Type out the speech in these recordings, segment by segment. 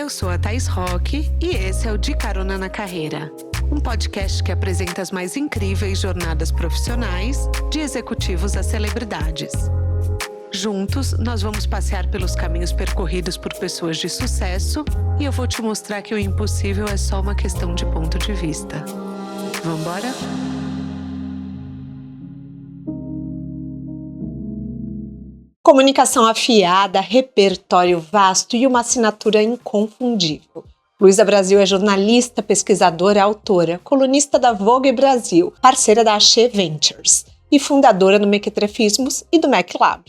Eu sou a Thaís Roque e esse é o De Carona na Carreira, um podcast que apresenta as mais incríveis jornadas profissionais de executivos a celebridades. Juntos, nós vamos passear pelos caminhos percorridos por pessoas de sucesso e eu vou te mostrar que o impossível é só uma questão de ponto de vista. Vambora? Comunicação afiada, repertório vasto e uma assinatura inconfundível. Luísa Brasil é jornalista, pesquisadora, autora, colunista da Vogue Brasil, parceira da Axê Ventures e fundadora do Mequetrefismos e do MacLab.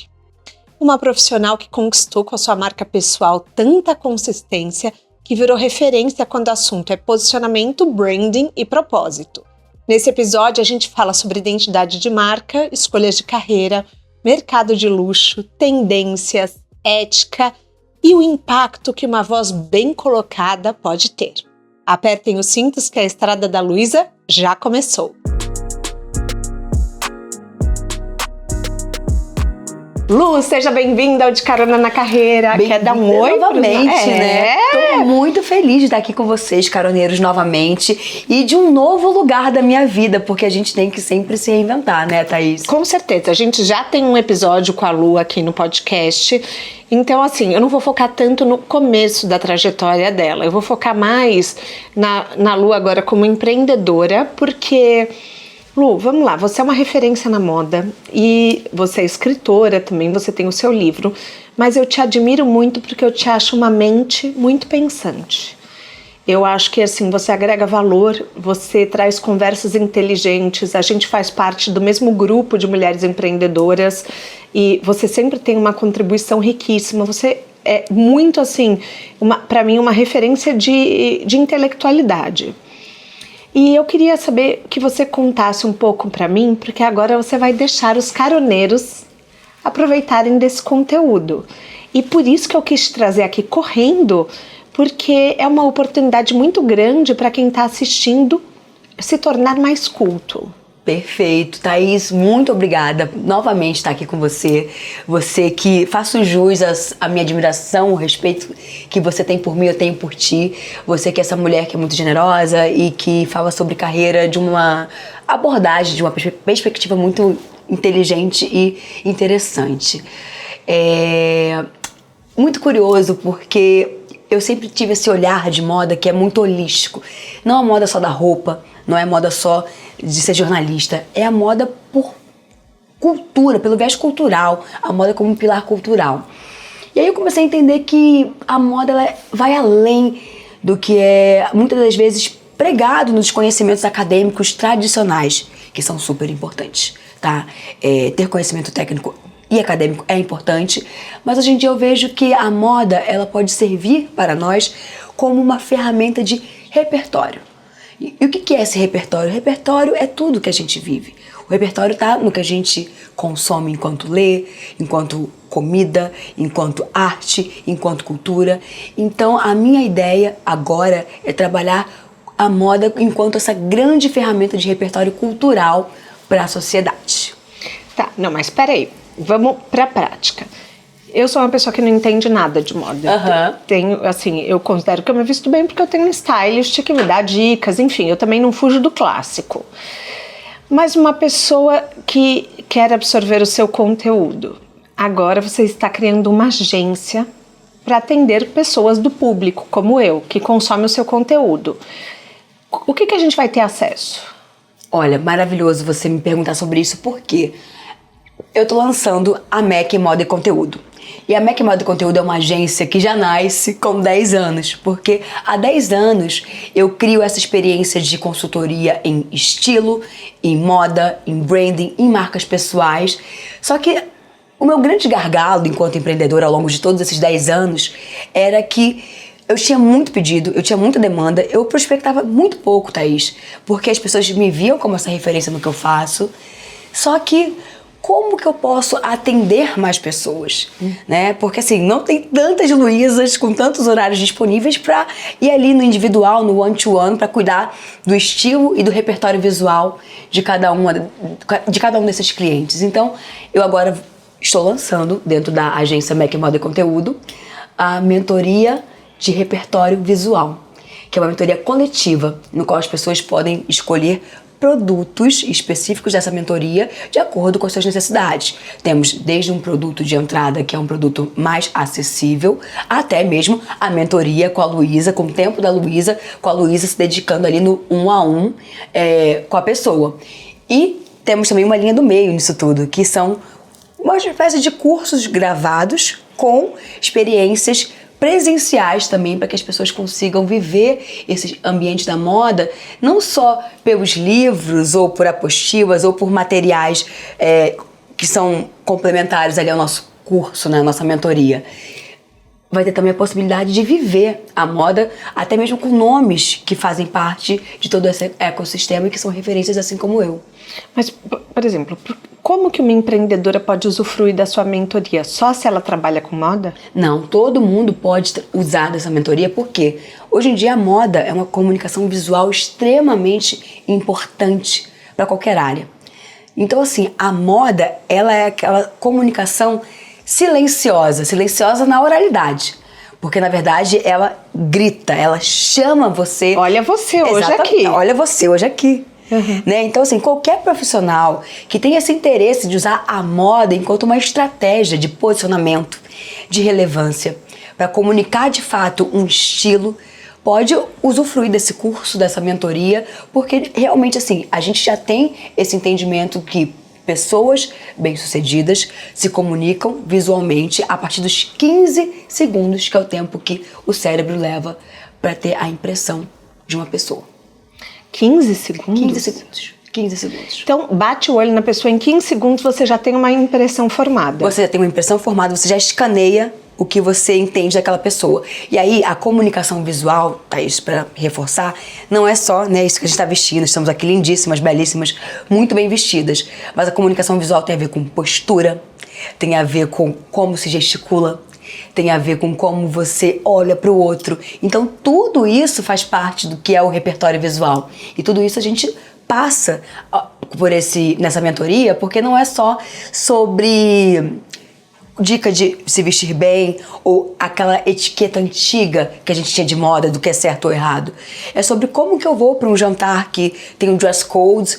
Uma profissional que conquistou com a sua marca pessoal tanta consistência que virou referência quando o assunto é posicionamento, branding e propósito. Nesse episódio a gente fala sobre identidade de marca, escolhas de carreira, mercado de luxo, tendências, ética e o impacto que uma voz bem colocada pode ter. Apertem os cintos que a estrada da Luísa já começou. Lu, seja bem-vinda ao De Carona na Carreira. Quer dar um oi? Novamente, né? Tô muito feliz de estar aqui com vocês, caroneiros, novamente. E de um novo lugar da minha vida, porque a gente tem que sempre se reinventar, né, Thaís? Com certeza. A gente já tem um episódio com a Lu aqui no podcast. Então, assim, eu não vou focar tanto no começo da trajetória dela. Eu vou focar mais na Lu agora como empreendedora, porque... Lu, vamos lá, você é uma referência na moda e você é escritora também, você tem o seu livro, mas eu te admiro muito porque eu te acho uma mente muito pensante. Eu acho que assim, você agrega valor, você traz conversas inteligentes, a gente faz parte do mesmo grupo de mulheres empreendedoras e você sempre tem uma contribuição riquíssima, você é muito assim, para mim uma referência de intelectualidade. E eu queria saber que você contasse um pouco para mim, porque agora você vai deixar os caroneiros aproveitarem desse conteúdo. E por isso que eu quis te trazer aqui correndo, porque é uma oportunidade muito grande para quem está assistindo se tornar mais culto. Perfeito, Thaís, muito obrigada novamente estar aqui com você. Você que faça jus à minha admiração, o respeito que você tem por mim, eu tenho por ti. Você que é essa mulher que é muito generosa e que fala sobre carreira de uma abordagem, de uma perspectiva muito inteligente e interessante. É muito curioso porque eu sempre tive esse olhar de moda que é muito holístico. Não a moda só da roupa, não é moda só de ser jornalista, é a moda por cultura, pelo viés cultural, a moda como um pilar cultural. E aí eu comecei a entender que a moda ela vai além do que é muitas das vezes pregado nos conhecimentos acadêmicos tradicionais, que são super importantes, tá? Ter conhecimento técnico e acadêmico é importante, mas hoje em dia eu vejo que a moda ela pode servir para nós como uma ferramenta de repertório. E o que é esse repertório? O repertório é tudo que a gente vive. O repertório está no que a gente consome enquanto lê, enquanto comida, enquanto arte, enquanto cultura. Então a minha ideia agora é trabalhar a moda enquanto essa grande ferramenta de repertório cultural para a sociedade. Tá, não, mas peraí, vamos para a prática. Eu sou uma pessoa que não entende nada de moda. Tenho, assim, eu considero que eu me visto bem porque eu tenho um stylist que me dá dicas, enfim, eu também não fujo do clássico. Mas uma pessoa que quer absorver o seu conteúdo, agora você está criando uma agência para atender pessoas do público, como eu, que consome o seu conteúdo. O que a gente vai ter acesso? Olha, maravilhoso você me perguntar sobre isso, porque eu tô lançando a Mac Moda e Conteúdo. E a Mac Moda e Conteúdo é uma agência que já nasce com 10 anos, porque há 10 anos eu crio essa experiência de consultoria em estilo, em moda, em branding, em marcas pessoais. Só que o meu grande gargalo enquanto empreendedora ao longo de todos esses 10 anos era que eu tinha muito pedido, eu tinha muita demanda, eu prospectava muito pouco, Thaís, porque as pessoas me viam como essa referência no que eu faço. Só que como que eu posso atender mais pessoas, né? Porque assim, não tem tantas Luísas com tantos horários disponíveis para ir ali no individual, no one-to-one, para cuidar do estilo e do repertório visual de cada um desses clientes. Então, eu agora estou lançando, dentro da agência Mac Moda e Conteúdo, a mentoria de repertório visual, que é uma mentoria coletiva, no qual as pessoas podem escolher produtos específicos dessa mentoria de acordo com as suas necessidades. Temos desde um produto de entrada, que é um produto mais acessível, até mesmo a mentoria com a Luísa, com o tempo da Luísa, com a Luísa se dedicando ali no 1-a-1 com a pessoa. E temos também uma linha do meio nisso tudo, que são uma espécie de cursos gravados com experiências presenciais também, para que as pessoas consigam viver esses ambientes da moda, não só pelos livros, ou por apostilas, ou por materiais que são complementares ali ao nosso curso, né, à nossa mentoria. Vai ter também a possibilidade de viver a moda, até mesmo com nomes que fazem parte de todo esse ecossistema e que são referências assim como eu. Mas, por exemplo, como que uma empreendedora pode usufruir da sua mentoria? Só se ela trabalha com moda? Não, todo mundo pode usar dessa mentoria, porque hoje em dia a moda é uma comunicação visual extremamente importante para qualquer área. Então, assim, a moda, ela é aquela comunicação silenciosa na oralidade. Porque, na verdade, ela grita, ela chama você... Olha você hoje aqui. Olha você hoje aqui. Uhum. Né? Então, assim, qualquer profissional que tenha esse interesse de usar a moda enquanto uma estratégia de posicionamento, de relevância, para comunicar de fato um estilo, pode usufruir desse curso, dessa mentoria, porque realmente, assim, a gente já tem esse entendimento que pessoas bem-sucedidas se comunicam visualmente a partir dos 15 segundos, que é o tempo que o cérebro leva para ter a impressão de uma pessoa. 15 segundos? 15 segundos. 15 segundos. Então, bate o olho na pessoa, em 15 segundos você já tem uma impressão formada. Você já tem uma impressão formada, você já escaneia o que você entende daquela pessoa. E aí, a comunicação visual, Thaís, para reforçar, não é só, né, isso que a gente está vestindo, estamos aqui lindíssimas, belíssimas, muito bem vestidas, mas a comunicação visual tem a ver com postura, tem a ver com como se gesticula, tem a ver com como você olha para o outro. Então, tudo isso faz parte do que é o repertório visual. E tudo isso a gente passa nessa mentoria, porque não é só sobre dica de se vestir bem ou aquela etiqueta antiga que a gente tinha de moda do que é certo ou errado. É sobre como que eu vou para um jantar que tem um dress code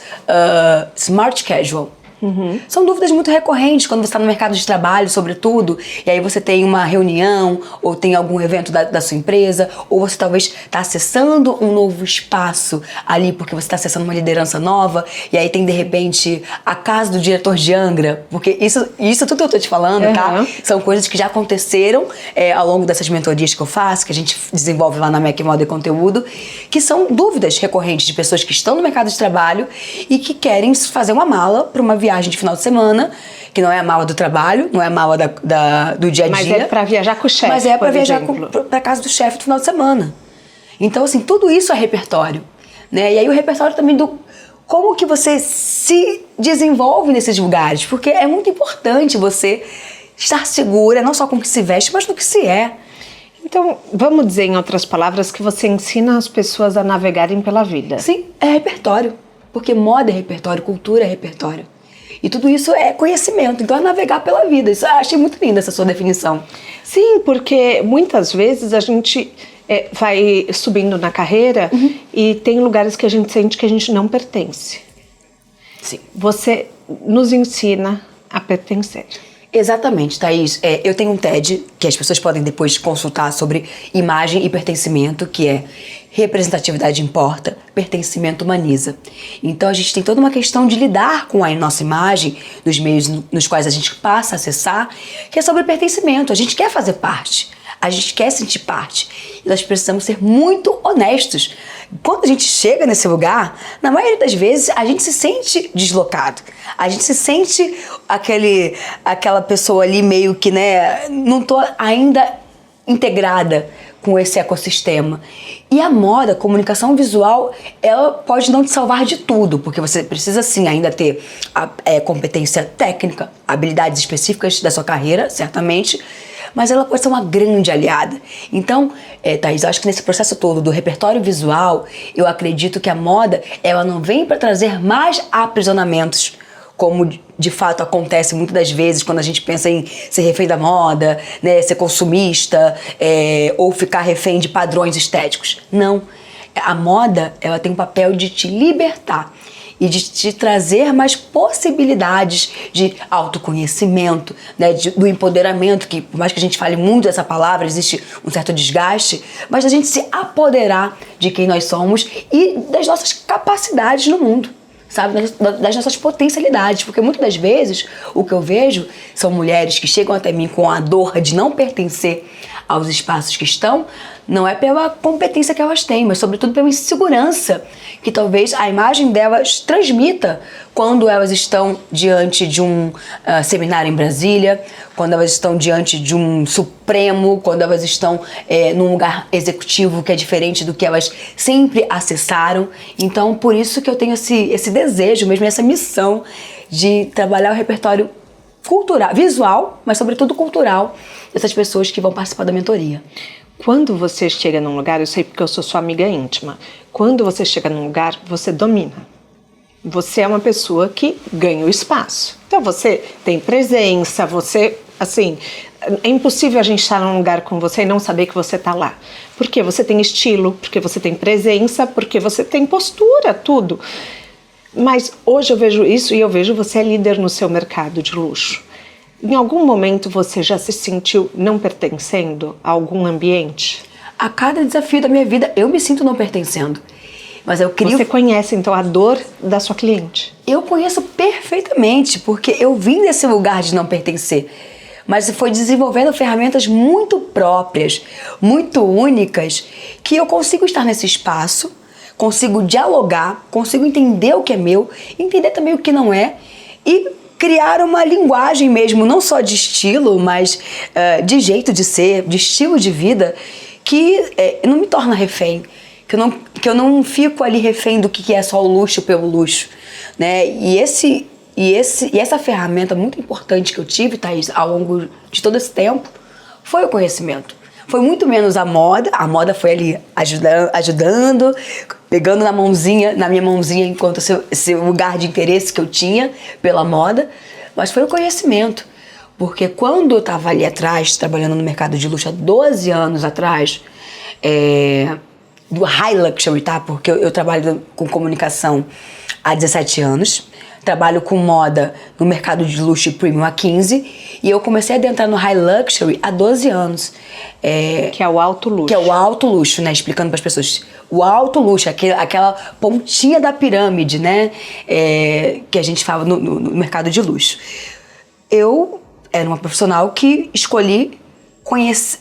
smart casual. Uhum. São dúvidas muito recorrentes quando você está no mercado de trabalho, sobretudo, e aí você tem uma reunião ou tem algum evento da sua empresa, ou você talvez está acessando um novo espaço ali porque você está acessando uma liderança nova, e aí tem de repente a casa do diretor de Angra, porque isso tudo que eu estou te falando, uhum, tá? São coisas que já aconteceram ao longo dessas mentorias que eu faço, que a gente desenvolve lá na Mac Moda e Conteúdo, que são dúvidas recorrentes de pessoas que estão no mercado de trabalho e que querem fazer uma mala para uma viagem de final de semana, que não é a mala do trabalho, não é a mala do dia a dia. Mas é pra viajar com o chefe, mas é pra viajar pra casa do chefe no final de semana. Então, assim, tudo isso é repertório, né? E aí o repertório também do como que você se desenvolve nesses lugares, porque é muito importante você estar segura, não só com o que se veste, mas no que se é. Então, vamos dizer em outras palavras que você ensina as pessoas a navegarem pela vida. Sim, é repertório. Porque moda é repertório, cultura é repertório. E tudo isso é conhecimento, então é navegar pela vida. Isso, eu achei muito linda essa sua definição. Sim, porque muitas vezes a gente vai subindo na carreira, uhum, e tem lugares que a gente sente que a gente não pertence. Sim. Você nos ensina a pertencer. Exatamente, Thaís. Eu tenho um TED que as pessoas podem depois consultar sobre imagem e pertencimento, que é representatividade importa, pertencimento humaniza. Então a gente tem toda uma questão de lidar com a nossa imagem nos meios nos quais a gente passa a acessar, que é sobre pertencimento. A gente quer fazer parte, a gente quer sentir parte. E nós precisamos ser muito honestos. Quando a gente chega nesse lugar, na maioria das vezes a gente se sente deslocado. A gente se sente aquela pessoa ali meio que, né, não tô ainda integrada com esse ecossistema. E a moda, a comunicação visual, ela pode não te salvar de tudo, porque você precisa sim ainda ter a competência técnica, habilidades específicas da sua carreira, certamente, mas ela pode ser uma grande aliada. Então, Thaís, eu acho que nesse processo todo do repertório visual, eu acredito que a moda, ela não vem para trazer mais aprisionamentos, como de fato acontece muitas das vezes quando a gente pensa em ser refém da moda, né, ser consumista, ou ficar refém de padrões estéticos. Não. A moda, ela tem um papel de te libertar e de te trazer mais possibilidades de autoconhecimento, né, do empoderamento, que por mais que a gente fale muito dessa palavra, existe um certo desgaste, mas a gente se apoderar de quem nós somos e das nossas capacidades no mundo, sabe, das nossas potencialidades, porque muitas das vezes o que eu vejo são mulheres que chegam até mim com a dor de não pertencer aos espaços que estão, não é pela competência que elas têm, mas sobretudo pela insegurança que talvez a imagem delas transmita quando elas estão diante de um seminário em Brasília, quando elas estão diante de um Supremo, quando elas estão num lugar executivo que é diferente do que elas sempre acessaram. Então, por isso que eu tenho esse desejo mesmo, essa missão de trabalhar o repertório cultural, visual, mas sobretudo cultural, dessas pessoas que vão participar da mentoria. Quando você chega num lugar, eu sei porque eu sou sua amiga íntima, quando você chega num lugar, você domina. Você é uma pessoa que ganha o espaço. Então você tem presença, você, assim, é impossível a gente estar num lugar com você e não saber que você está lá. Porque você tem estilo, porque você tem presença, porque você tem postura, tudo. Mas hoje eu vejo isso e eu vejo você é líder no seu mercado de luxo. Em algum momento você já se sentiu não pertencendo a algum ambiente? A cada desafio da minha vida eu me sinto não pertencendo. Mas eu crio... Você conhece então a dor da sua cliente? Eu conheço perfeitamente, porque eu vim desse lugar de não pertencer. Mas foi desenvolvendo ferramentas muito próprias, muito únicas, que eu consigo estar nesse espaço, consigo dialogar, consigo entender o que é meu, entender também o que não é e criar uma linguagem mesmo, não só de estilo, mas de jeito de ser, de estilo de vida, que não me torna refém, que eu não fico ali refém do que é só o luxo pelo luxo, né? E essa ferramenta muito importante que eu tive, Thaís, ao longo de todo esse tempo, foi o conhecimento. Foi muito menos a moda foi ali ajudando, pegando na minha mãozinha enquanto esse lugar de interesse que eu tinha pela moda, mas foi o conhecimento. Porque quando eu estava ali atrás, trabalhando no mercado de luxo há 12 anos atrás, do high luxury, tá? Porque eu trabalho com comunicação há 17 anos, trabalho com moda no mercado de luxo e premium há 15, e eu comecei a adentrar no high luxury há 12 anos. Que é o alto luxo. Que é o alto luxo, né? Explicando para as pessoas. O alto luxo, aquela pontinha da pirâmide, né? Que a gente fala no mercado de luxo. Eu era uma profissional que escolhi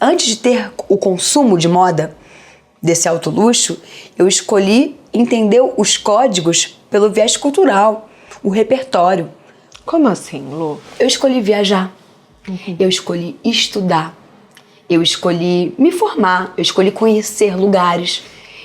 antes de ter o consumo de moda desse alto luxo, eu escolhi entender os códigos pelo viés cultural, o repertório. Como assim, Lu? Eu escolhi viajar, eu escolhi estudar, eu escolhi me formar, eu escolhi conhecer lugares,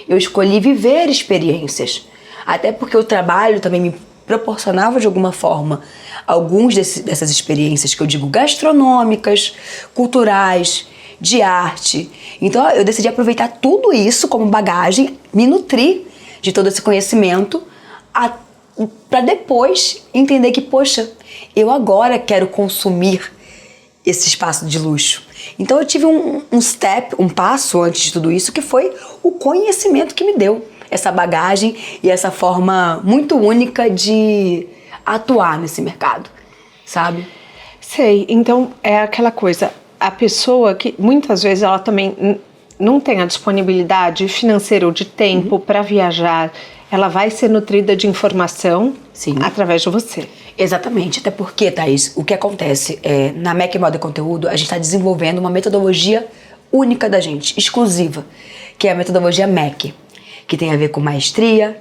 eu escolhi viver experiências. Até porque o trabalho também me proporcionava de alguma forma algumas dessas experiências que eu digo gastronômicas, culturais, de arte. Então eu decidi aproveitar tudo isso como bagagem, me nutrir de todo esse conhecimento para depois entender que, poxa, eu agora quero consumir esse espaço de luxo. Então eu tive um passo antes de tudo isso, que foi o conhecimento que me deu essa bagagem e essa forma muito única de atuar nesse mercado, sabe? Sei, então é aquela coisa, a pessoa que muitas vezes ela também não tem a disponibilidade financeira ou de tempo para viajar, ela vai ser nutrida de informação. Sim. Através de você. Exatamente, até porque, Thaís, o que acontece na MEC Moda e Conteúdo, a gente está desenvolvendo uma metodologia única da gente, exclusiva, que é a metodologia MEC, que tem a ver com maestria,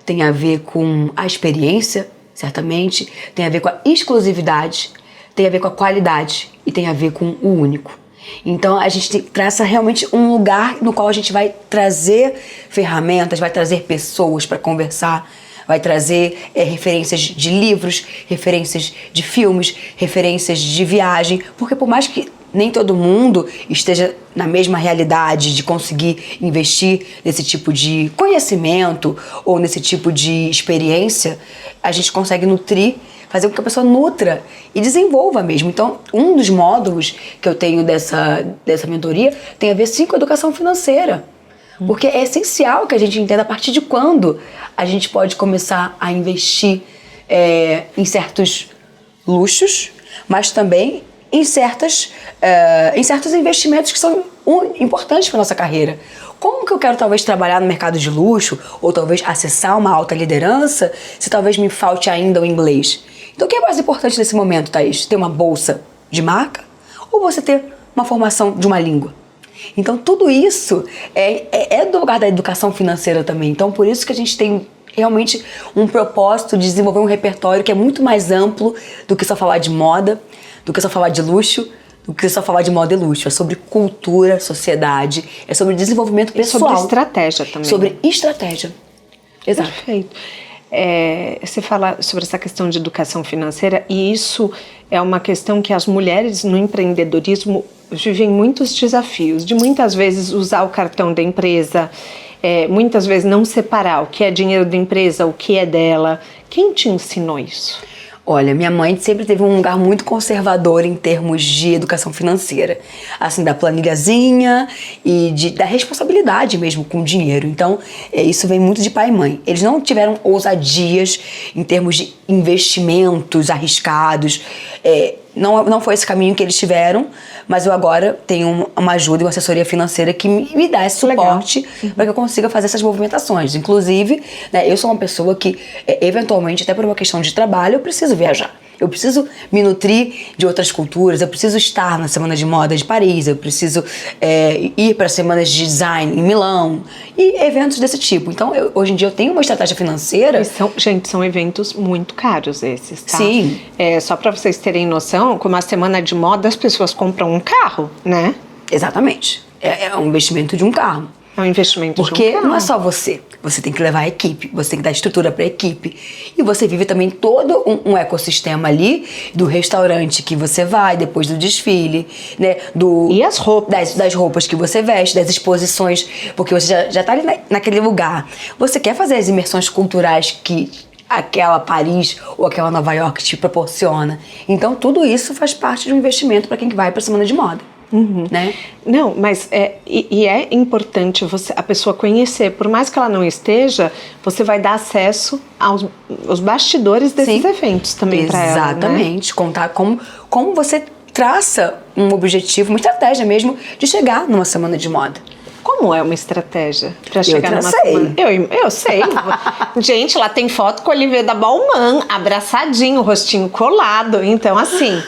tem a ver com a experiência, certamente, tem a ver com a exclusividade, tem a ver com a qualidade e tem a ver com o único. Então a gente traça realmente um lugar no qual a gente vai trazer ferramentas, vai trazer pessoas para conversar, vai trazer referências de livros, referências de filmes, referências de viagem, porque por mais que nem todo mundo esteja na mesma realidade de conseguir investir nesse tipo de conhecimento ou nesse tipo de experiência, a gente consegue nutrir, fazer com que a pessoa nutra e desenvolva mesmo. Então, um dos módulos que eu tenho dessa mentoria tem a ver, sim, com a educação financeira. Porque é essencial que a gente entenda a partir de quando a gente pode começar a investir em certos luxos, mas também em certos investimentos que são importantes para nossa carreira. Como que eu quero talvez trabalhar no mercado de luxo ou talvez acessar uma alta liderança se talvez me falte ainda o inglês? Então o que é mais importante nesse momento, Thaís? Ter uma bolsa de marca ou você ter uma formação de uma língua? Então tudo isso é do lugar da educação financeira também. Então por isso que a gente tem realmente um propósito de desenvolver um repertório que é muito mais amplo do que só falar de moda, do que só falar de luxo, do que só falar de moda e luxo. É sobre cultura, sociedade, é sobre desenvolvimento pessoal. Sobre estratégia também. Sobre estratégia. Exato. Perfeito. Você fala sobre essa questão de educação financeira e isso é uma questão que as mulheres no empreendedorismo vivem muitos desafios, de muitas vezes usar o cartão da empresa, muitas vezes não separar o que é dinheiro da empresa, o que é dela. Quem te ensinou isso? Olha, minha mãe sempre teve um lugar muito conservador em termos de educação financeira. Assim, da planilhazinha e da responsabilidade mesmo com o dinheiro. Então, isso vem muito de pai e mãe. Eles não tiveram ousadias em termos de investimentos arriscados. Não foi esse caminho que eles tiveram, mas eu agora tenho uma ajuda e uma assessoria financeira que me dá esse suporte para que eu consiga fazer essas movimentações. Inclusive, né, eu sou uma pessoa que, eventualmente, até por uma questão de trabalho, eu preciso viajar. Eu preciso me nutrir de outras culturas, eu preciso estar na Semana de Moda de Paris, eu preciso ir para semanas de design em Milão e eventos desse tipo. Então, hoje em dia eu tenho uma estratégia financeira. São eventos muito caros esses, tá? Sim. Só para vocês terem noção, como a Semana de Moda, as pessoas compram um carro, né? Exatamente. É um investimento de um carro. É um investimento de um Porque carro. não é só você. Você tem que levar a equipe, você tem que dar estrutura para a equipe. E você vive também todo um ecossistema ali do restaurante que você vai, depois do desfile, né? E as roupas. Das roupas que você veste, das exposições, porque você já tá ali naquele lugar. Você quer fazer as imersões culturais que aquela Paris ou aquela Nova York te proporciona. Então tudo isso faz parte de um investimento para quem vai para a Semana de Moda. Né? Não, mas é importante a pessoa conhecer, por mais que ela não esteja, você vai dar acesso aos bastidores desses eventos também para ela. Exatamente, né? Contar como você traça um objetivo, uma estratégia mesmo de chegar numa semana de moda. Como é uma estratégia para chegar numa tracei. semana? Eu sei. Gente, lá tem foto com o Olivier da Balmain, abraçadinho, rostinho colado. Então, assim,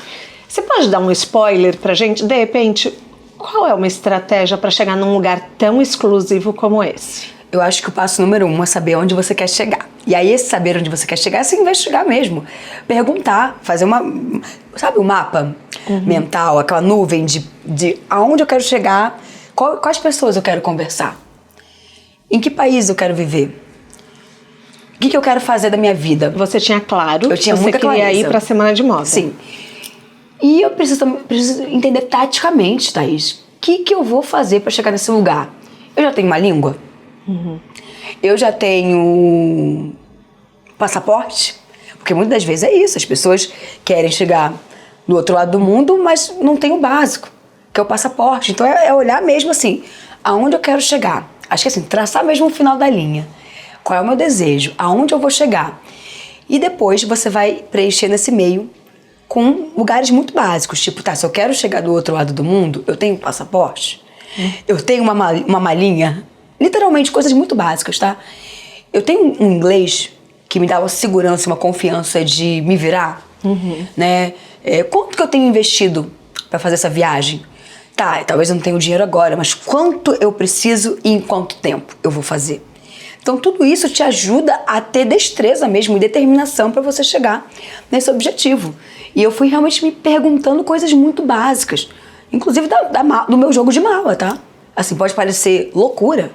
você pode dar um spoiler pra gente? De repente, qual é uma estratégia para chegar num lugar tão exclusivo como esse? Eu acho que o passo número 1 é saber onde você quer chegar. E aí, esse saber onde você quer chegar é se investigar mesmo. Perguntar, fazer um mapa mental, aquela nuvem de aonde eu quero chegar, quais pessoas eu quero conversar, em que país eu quero viver, o que eu quero fazer da minha vida. Você tinha claro eu tinha que muita você queria clareza. ir pra Semana de Moda. Sim. E eu preciso entender taticamente, Thaís, o que eu vou fazer para chegar nesse lugar. Eu já tenho uma língua? Eu já tenho passaporte? Porque muitas das vezes é isso, as pessoas querem chegar do outro lado do mundo, mas não tem o básico, que é o passaporte. Então é olhar mesmo assim, aonde eu quero chegar. Acho que assim, traçar mesmo o final da linha. Qual é o meu desejo? Aonde eu vou chegar? E depois você vai preencher nesse meio com lugares muito básicos, tipo, se eu quero chegar do outro lado do mundo, eu tenho um passaporte, eu tenho uma malinha, literalmente coisas muito básicas, tá? Eu tenho um inglês que me dá uma segurança, uma confiança de me virar, né? Quanto que eu tenho investido para fazer essa viagem? Tá, talvez eu não tenha o dinheiro agora, mas quanto eu preciso e em quanto tempo eu vou fazer? Então tudo isso te ajuda a ter destreza mesmo e determinação para você chegar nesse objetivo. E eu fui realmente me perguntando coisas muito básicas, inclusive do meu jogo de mala, tá? Assim, pode parecer loucura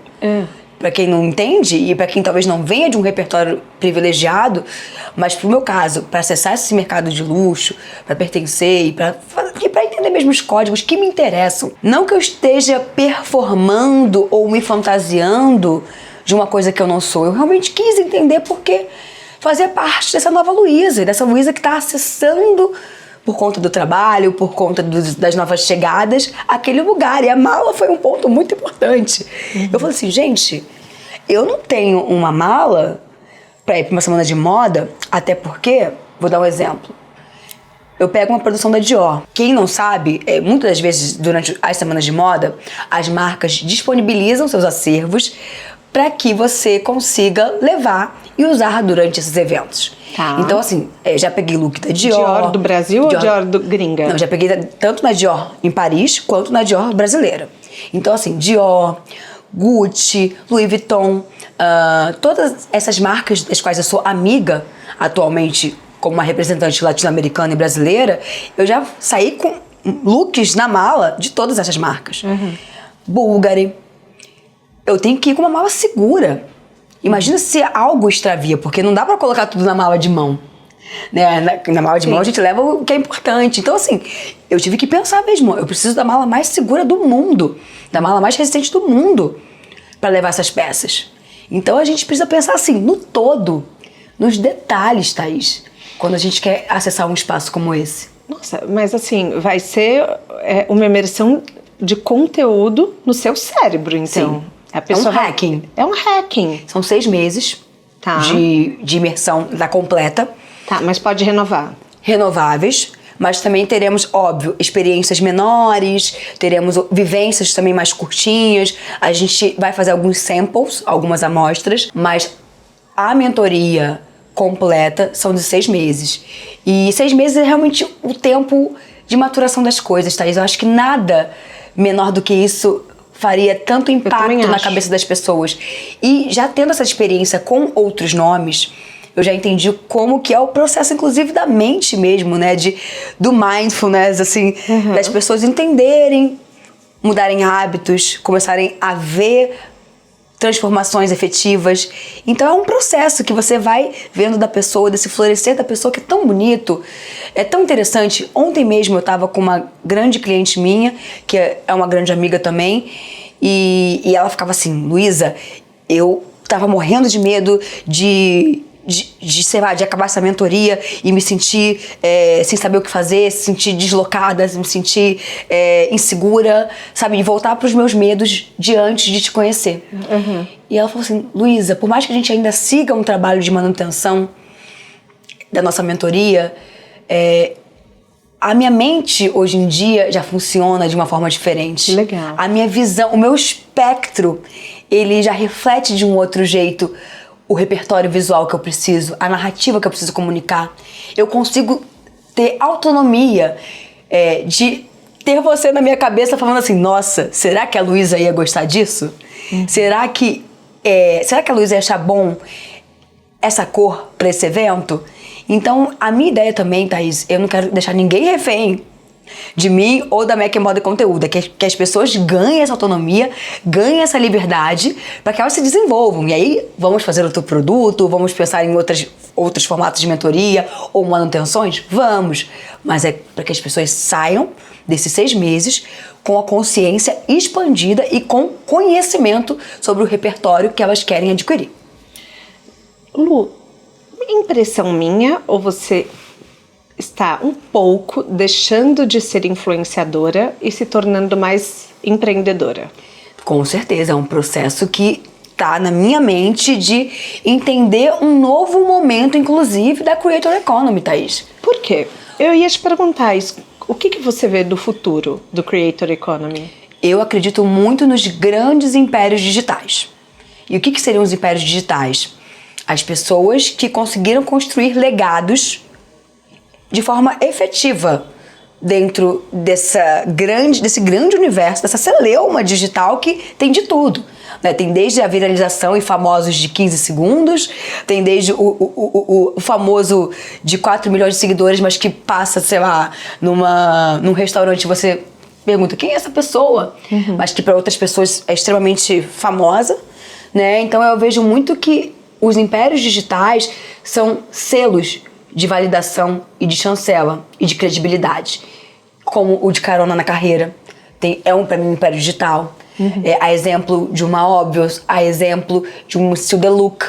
para quem não entende e para quem talvez não venha de um repertório privilegiado, mas pro meu caso, para acessar esse mercado de luxo, para pertencer e para entender mesmo os códigos que me interessam. Não que eu esteja performando ou me fantasiando de uma coisa que eu não sou. Eu realmente quis entender porque fazia parte dessa nova Luísa, dessa Luísa que está acessando, por conta do trabalho, por conta das novas chegadas, aquele lugar. E a mala foi um ponto muito importante. Eu falei assim, gente, eu não tenho uma mala para ir para uma semana de moda, até porque, vou dar um exemplo, eu pego uma produção da Dior. Quem não sabe, muitas das vezes durante as semanas de moda, as marcas disponibilizam seus acervos para que você consiga levar e usar durante esses eventos. Tá. Então, assim, já peguei look da Dior. Dior do Brasil ou Dior do gringa? Não, já peguei tanto na Dior em Paris, quanto na Dior brasileira. Então, assim, Dior, Gucci, Louis Vuitton, todas essas marcas das quais eu sou amiga atualmente, como uma representante latino-americana e brasileira, eu já saí com looks na mala de todas essas marcas. Bulgari. Eu tenho que ir com uma mala segura. Imagina se algo extravia, porque não dá pra colocar tudo na mala de mão. Né? Na mala de mão a gente leva o que é importante. Então, assim, eu tive que pensar mesmo. Eu preciso da mala mais segura do mundo, da mala mais resistente do mundo pra levar essas peças. Então, a gente precisa pensar assim, no todo, nos detalhes, Thaís, quando a gente quer acessar um espaço como esse. Nossa, mas assim, vai ser uma imersão de conteúdo no seu cérebro, então. Sim. A pessoa hacking. É um hacking. São 6 meses de imersão da completa. Tá, mas pode renovar. Renováveis, mas também teremos, óbvio, experiências menores, teremos vivências também mais curtinhas. A gente vai fazer alguns samples, algumas amostras, mas a mentoria completa são de 6 meses. E 6 meses é realmente o tempo de maturação das coisas, Thaís. Eu acho que nada menor do que isso faria tanto impacto na cabeça das pessoas. E já tendo essa experiência com outros nomes, eu já entendi como que é o processo, inclusive, da mente mesmo, né? Do mindfulness, assim, das pessoas entenderem, mudarem hábitos, começarem a ver transformações efetivas. Então é um processo que você vai vendo da pessoa, desse florescer da pessoa, que é tão bonito, é tão interessante. Ontem mesmo eu estava com uma grande cliente minha, que é uma grande amiga também, e ela ficava assim, Luísa, eu tava morrendo de medo de sei lá, de acabar essa mentoria e me sentir sem saber o que fazer, se sentir deslocada, me sentir insegura, sabe? E voltar pros meus medos de antes de te conhecer. E ela falou assim, Luísa, por mais que a gente ainda siga um trabalho de manutenção da nossa mentoria, a minha mente hoje em dia já funciona de uma forma diferente. Legal. A minha visão, o meu espectro, ele já reflete de um outro jeito o repertório visual que eu preciso, a narrativa que eu preciso comunicar. Eu consigo ter autonomia de ter você na minha cabeça falando assim, nossa, será que a Luísa ia gostar disso? Será que a Luísa ia achar bom essa cor para esse evento? Então, a minha ideia também, Thaís, eu não quero deixar ninguém refém de mim ou da Mac Moda e Conteúdo, que as pessoas ganhem essa autonomia, ganhem essa liberdade para que elas se desenvolvam. E aí, vamos fazer outro produto, vamos pensar em outros formatos de mentoria ou manutenções? Vamos! Mas é para que as pessoas saiam desses 6 meses com a consciência expandida e com conhecimento sobre o repertório que elas querem adquirir. Lu, impressão minha, ou você está um pouco deixando de ser influenciadora e se tornando mais empreendedora? Com certeza, é um processo que tá na minha mente de entender um novo momento, inclusive, da Creator Economy, Thaís. Por quê? Eu ia te perguntar isso. O que você vê do futuro do Creator Economy? Eu acredito muito nos grandes impérios digitais. E o que seriam os impérios digitais? As pessoas que conseguiram construir legados de forma efetiva dentro desse grande universo, dessa celeuma digital que tem de tudo. Né? Tem desde a viralização e famosos de 15 segundos, tem desde o famoso de 4 milhões de seguidores, mas que passa, sei lá, num restaurante, você pergunta quem é essa pessoa, mas que para outras pessoas é extremamente famosa. Né? Então eu vejo muito que os impérios digitais são selos de validação e de chancela e de credibilidade, como o de Carona na Carreira. Pra mim, um império digital. A exemplo de uma Obvious, a exemplo de um Still The Look.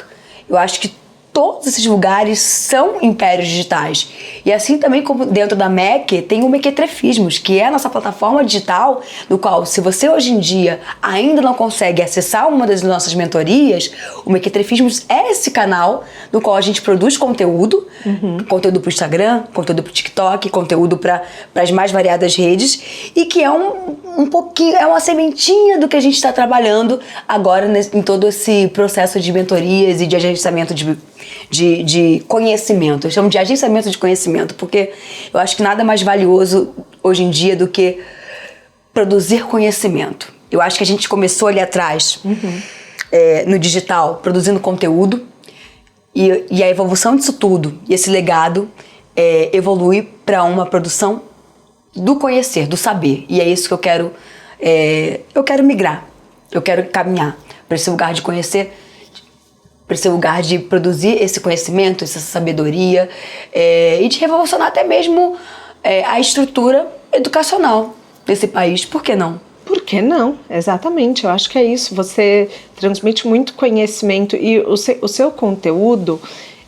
Eu acho que todos esses lugares são impérios digitais. E assim também como dentro da MEC tem o Mequetrefismos, que é a nossa plataforma digital, no qual, se você hoje em dia ainda não consegue acessar uma das nossas mentorias, o Mequetrefismos é esse canal no qual a gente produz conteúdo, conteúdo para o Instagram, conteúdo para o TikTok, conteúdo para as mais variadas redes, e que é um pouquinho, é uma sementinha do que a gente está trabalhando agora em todo esse processo de mentorias e de agenciamento de conhecimento. Eu chamo de agenciamento de conhecimento, porque eu acho que nada mais valioso hoje em dia do que produzir conhecimento. Eu acho que a gente começou ali atrás, no digital, produzindo conteúdo, e a evolução disso tudo, e esse legado, evolui para uma produção do conhecer, do saber. E é isso que eu quero migrar, eu quero caminhar para esse lugar de conhecer, para esse lugar de produzir esse conhecimento, essa sabedoria, e de revolucionar até mesmo a estrutura educacional desse país. Por que não? Por que não? Exatamente, eu acho que é isso. Você transmite muito conhecimento e o seu conteúdo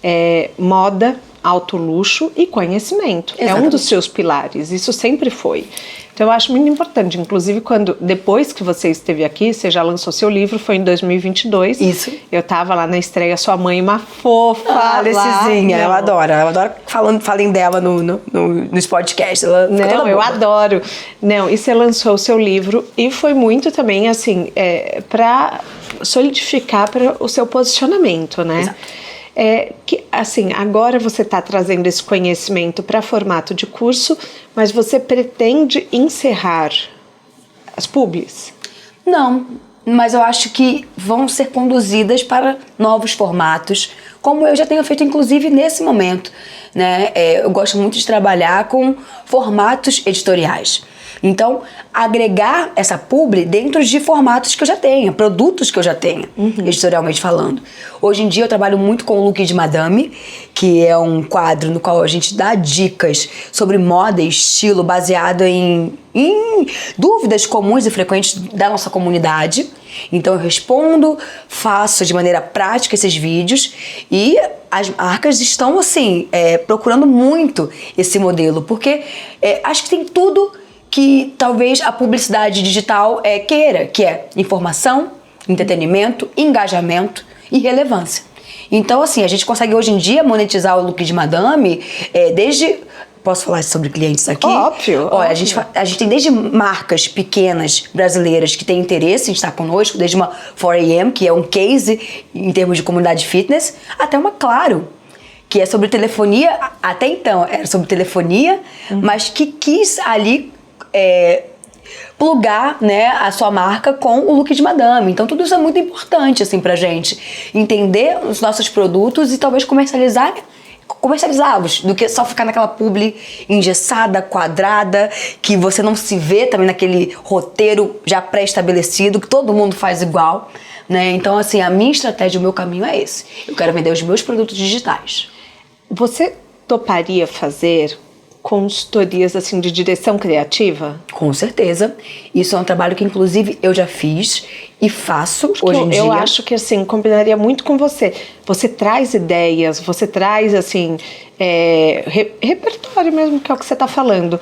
é moda, alto luxo e conhecimento. Exatamente. É um dos seus pilares, isso sempre foi. Então eu acho muito importante, inclusive depois que você esteve aqui, você já lançou seu livro, foi em 2022. Isso. Eu tava lá na estreia, sua mãe, uma fofa. Ah, Lecizinha, eu adoro falem dela nos podcasts. Não, eu adoro. Não, e você lançou o seu livro e foi muito também, assim, para solidificar o seu posicionamento, né? Exato. Que, assim, agora você está trazendo esse conhecimento para formato de curso, mas você pretende encerrar as publis? Não, mas eu acho que vão ser conduzidas para novos formatos, como eu já tenho feito, inclusive, nesse momento, né? Eu gosto muito de trabalhar com formatos editoriais. Então, agregar essa publi dentro de formatos que eu já tenha, produtos que eu já tenha, editorialmente falando. Hoje em dia eu trabalho muito com o Look de Madame, que é um quadro no qual a gente dá dicas sobre moda e estilo baseado em dúvidas comuns e frequentes da nossa comunidade. Então eu respondo, faço de maneira prática esses vídeos e as marcas estão, assim, procurando muito esse modelo, porque acho que tem tudo que talvez a publicidade digital queira, que é informação, entretenimento, engajamento e relevância. Então, assim, a gente consegue hoje em dia monetizar o Look de Madame desde... Posso falar sobre clientes aqui? Óbvio. Olha, óbvio. A gente tem desde marcas pequenas brasileiras que têm interesse em estar conosco, desde uma 4AM, que é um case em termos de comunidade fitness, até uma Claro, que é sobre telefonia. Até então era sobre telefonia, mas que quis ali plugar, né, a sua marca com o Look de Madame. Então tudo isso é muito importante, assim, pra gente entender os nossos produtos e talvez comercializá-los, do que só ficar naquela publi engessada, quadrada, que você não se vê também naquele roteiro já pré-estabelecido, que todo mundo faz igual, né? Então, assim, a minha estratégia, o meu caminho é esse. Eu quero vender os meus produtos digitais. Você toparia fazer consultorias, assim, de direção criativa? Com certeza. Isso é um trabalho que, inclusive, eu já fiz e faço hoje em dia. Eu acho que, assim, combinaria muito com você. Você traz ideias, você traz, assim, repertório mesmo, que é o que você está falando,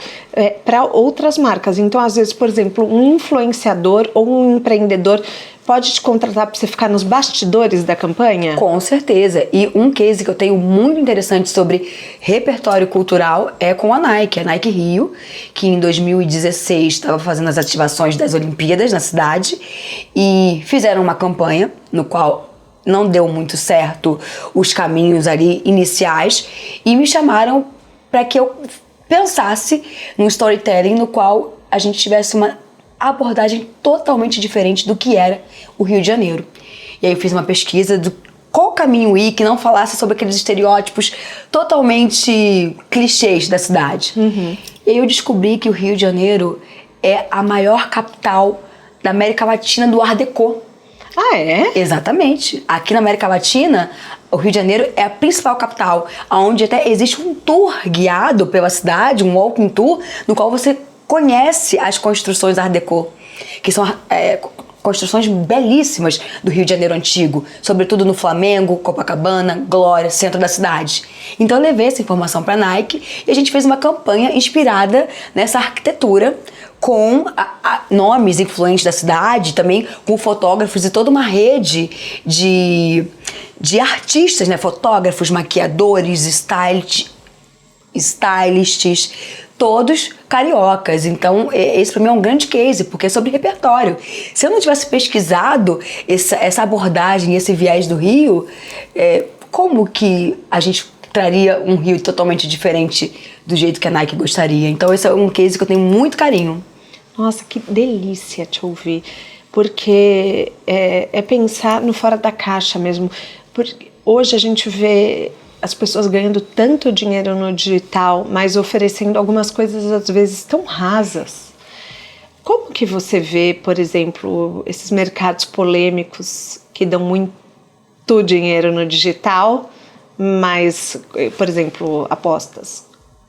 para outras marcas. Então, às vezes, por exemplo, um influenciador ou um empreendedor pode te contratar para você ficar nos bastidores da campanha? Com certeza. E um case que eu tenho muito interessante sobre repertório cultural é com a Nike Rio, que em 2016 estava fazendo as ativações das Olimpíadas na cidade e fizeram uma campanha no qual não deu muito certo os caminhos ali iniciais e me chamaram para que eu pensasse num storytelling no qual a gente tivesse uma abordagem totalmente diferente do que era o Rio de Janeiro. E aí eu fiz uma pesquisa do qual caminho ir que não falasse sobre aqueles estereótipos totalmente clichês da cidade. E aí eu descobri que o Rio de Janeiro é a maior capital da América Latina do Art Deco. Ah, é? Exatamente. Aqui na América Latina, o Rio de Janeiro é a principal capital, onde até existe um tour guiado pela cidade, um walking tour, no qual você conhece as construções Art Deco, que são construções belíssimas do Rio de Janeiro antigo, sobretudo no Flamengo, Copacabana, Glória, centro da cidade. Então eu levei essa informação para a Nike e a gente fez uma campanha inspirada nessa arquitetura, com nomes influentes da cidade, também com fotógrafos e toda uma rede de artistas, né? Fotógrafos, maquiadores, stylists, todos cariocas. Então, esse para mim é um grande case, porque é sobre repertório. Se eu não tivesse pesquisado essa abordagem, esse viés do Rio, como que a gente traria um Rio totalmente diferente do jeito que a Nike gostaria? Então, esse é um case que eu tenho muito carinho. Nossa, que delícia te ouvir, porque é pensar no fora da caixa mesmo. Porque hoje a gente vê as pessoas ganhando tanto dinheiro no digital, mas oferecendo algumas coisas às vezes tão rasas. Como que você vê, por exemplo, esses mercados polêmicos que dão muito dinheiro no digital, mas, por exemplo, apostas?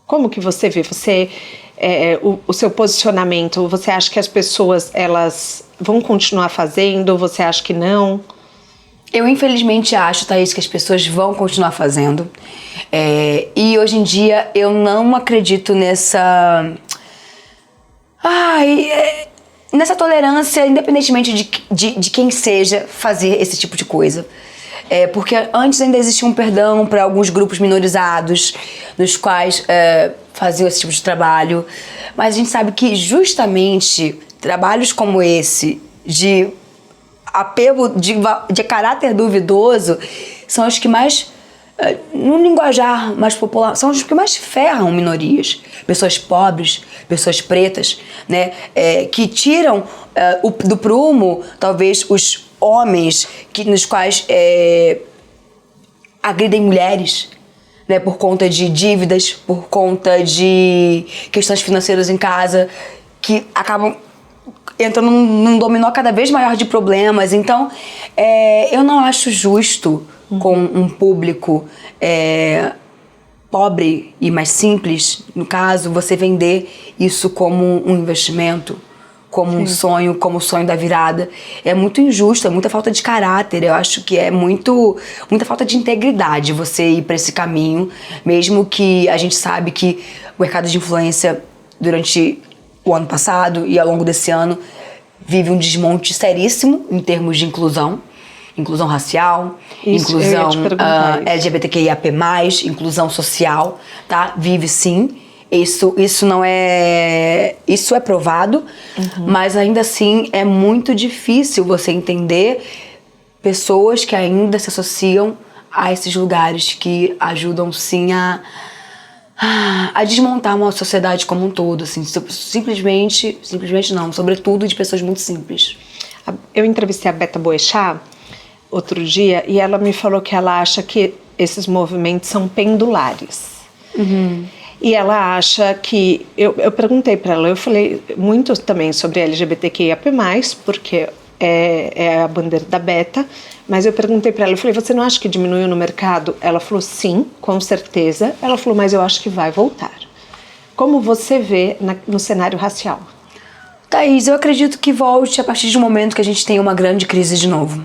Como que você vê? O seu posicionamento, você acha que as pessoas elas vão continuar fazendo ou você acha que não? Eu infelizmente acho, Thaís, que as pessoas vão continuar fazendo. E hoje em dia eu não acredito nessa tolerância, independentemente de quem seja fazer esse tipo de coisa. Porque antes ainda existia um perdão para alguns grupos minorizados, nos quais faziam esse tipo de trabalho. Mas a gente sabe que justamente trabalhos como esse, de apelo de caráter duvidoso, são os que mais, num linguajar mais popular, são os que mais ferram minorias. Pessoas pobres, pessoas pretas, né? Que tiram do prumo, talvez, os homens nos quais agridem mulheres, né? Por conta de dívidas, por conta de questões financeiras em casa, que acabam entrando num dominó cada vez maior de problemas. Então, eu não acho justo com um público pobre e mais simples, no caso, você vender isso como um investimento, como um sonho, como o sonho da virada. É muito injusto, é muita falta de caráter. Eu acho que é muita falta de integridade você ir para esse caminho, mesmo que a gente sabe que o mercado de influência durante o ano passado e ao longo desse ano vive um desmonte seríssimo em termos de inclusão racial, inclusão LGBTQIAP+, inclusão social, tá? Vive sim. Isso não é... Isso é provado, mas ainda assim é muito difícil você entender pessoas que ainda se associam a esses lugares que ajudam sim a desmontar uma sociedade como um todo, assim, simplesmente não, sobretudo de pessoas muito simples. Eu entrevistei a Beta Boechat outro dia e ela me falou que ela acha que esses movimentos são pendulares. E ela acha que... Eu perguntei para ela, eu falei muito também sobre LGBTQIAP+, porque é a bandeira da Beta, mas eu perguntei para ela, eu falei, você não acha que diminuiu no mercado? Ela falou, sim, com certeza. Ela falou, mas eu acho que vai voltar. Como você vê no cenário racial? Thaís, eu acredito que volte a partir do momento que a gente tem uma grande crise de novo.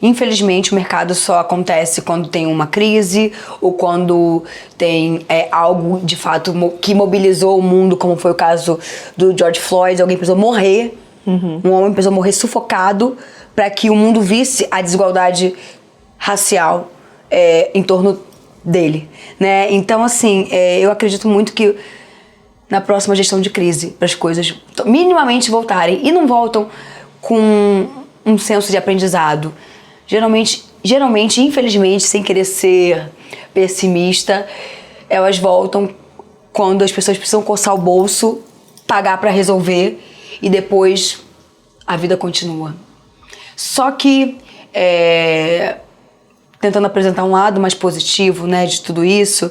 Infelizmente, o mercado só acontece quando tem uma crise ou quando tem algo, de fato, que mobilizou o mundo, como foi o caso do George Floyd. Alguém precisou morrer, um homem precisou morrer sufocado para que o mundo visse a desigualdade racial em torno dele, né? Então, assim, eu acredito muito que na próxima gestão de crise, para as coisas minimamente voltarem, e não voltam com um senso de aprendizado. Geralmente, infelizmente, sem querer ser pessimista, elas voltam quando as pessoas precisam coçar o bolso, pagar para resolver e depois a vida continua. Só que, tentando apresentar um lado mais positivo, né, de tudo isso,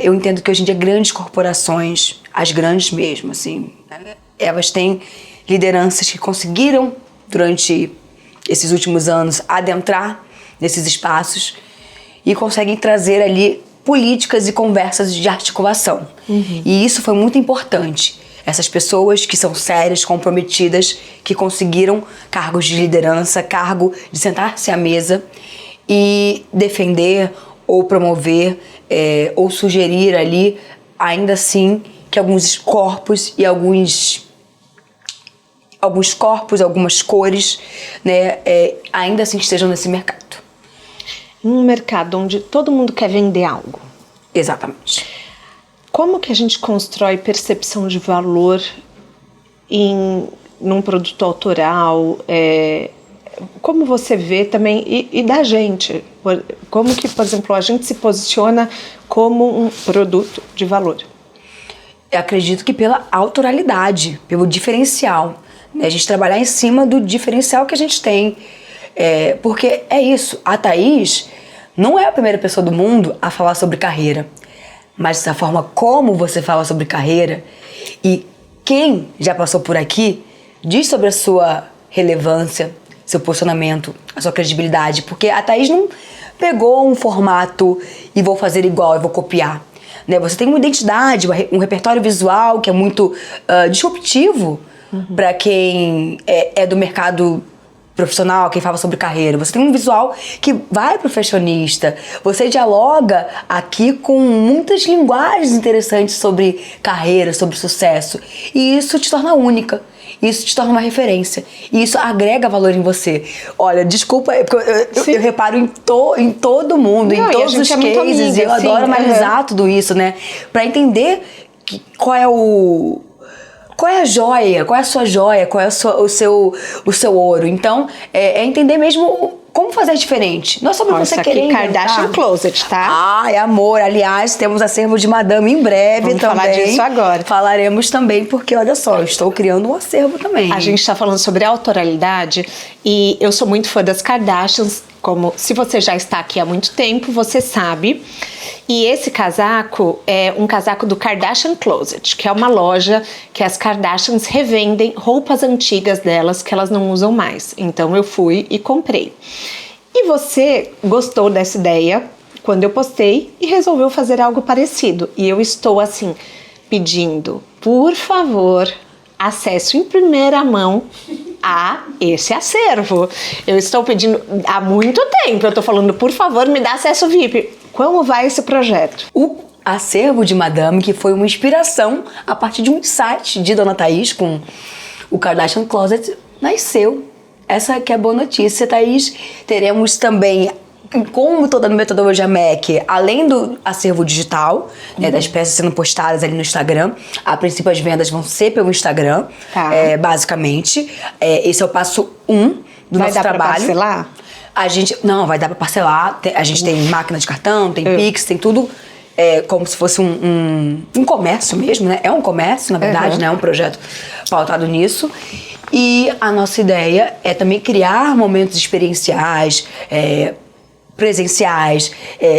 eu entendo que hoje em dia grandes corporações, as grandes mesmo, assim, elas têm lideranças que conseguiram, durante esses últimos anos, adentrar nesses espaços e conseguem trazer ali políticas e conversas de articulação. E isso foi muito importante. Essas pessoas que são sérias, comprometidas, que conseguiram cargos de liderança, cargo de sentar-se à mesa e defender ou promover ou sugerir ali, ainda assim, que alguns corpos e alguns corpos, algumas cores, né, ainda assim estejam nesse mercado. Um mercado onde todo mundo quer vender algo. Exatamente. Como que a gente constrói percepção de valor num produto autoral? Como você vê também, e da gente? Como que, por exemplo, a gente se posiciona como um produto de valor? Eu acredito que pela autoralidade, pelo diferencial. A gente trabalhar em cima do diferencial que a gente tem. Porque é isso, a Thaís não é a primeira pessoa do mundo a falar sobre carreira. Mas da forma como você fala sobre carreira e quem já passou por aqui diz sobre a sua relevância, seu posicionamento, a sua credibilidade. Porque a Thaís não pegou um formato e vou fazer igual, eu vou copiar. Né? Você tem uma identidade, um repertório visual que é muito disruptivo para quem é do mercado profissional, quem fala sobre carreira. Você tem um visual que vai pro fashionista. Você dialoga aqui com muitas linguagens interessantes sobre carreira, sobre sucesso. E isso te torna única. Isso te torna uma referência. E isso agrega valor em você. Olha, desculpa, porque eu reparo em todo mundo, em todos os cases. E eu adoro analisar tudo isso, né? Pra entender qual é a joia, qual é a sua joia, qual é o seu ouro. Então, é entender mesmo como fazer diferente. Não é sobre você querer inventar. Kardashian Closet, tá? Ai, amor. Aliás, temos acervo de Madame em breve. Vamos também. Falar disso agora. Falaremos também, porque olha só, eu estou criando um acervo também. A gente está falando sobre autoralidade e eu sou muito fã das Kardashians. Como se você já está aqui há muito tempo, você sabe. E esse casaco é um casaco do Kardashian Closet, que é uma loja que as Kardashians revendem roupas antigas delas que elas não usam mais. Então eu fui e comprei. E você gostou dessa ideia quando eu postei e resolveu fazer algo parecido. E eu estou assim pedindo, por favor, acesso em primeira mão a esse acervo. Eu estou pedindo há muito tempo, eu estou falando, por favor, me dá acesso VIP. Como vai esse projeto? O acervo de Madame, que foi uma inspiração a partir de um insight de Dona Thaís com o Kardashian Closet, nasceu. Essa que é a boa notícia, Thaís. Teremos também, como toda a metodologia MEC, além do acervo digital, né, das peças sendo postadas ali no Instagram, a princípio as vendas vão ser pelo Instagram, basicamente. Esse é o passo 1 do nosso trabalho. Vai dar pra parcelar? Não, vai dar pra parcelar. A gente tem máquina de cartão, tem Pix, tem tudo como se fosse um comércio mesmo, né? É um comércio, na verdade, né? É um projeto pautado nisso. E a nossa ideia é também criar momentos experienciais, presenciais,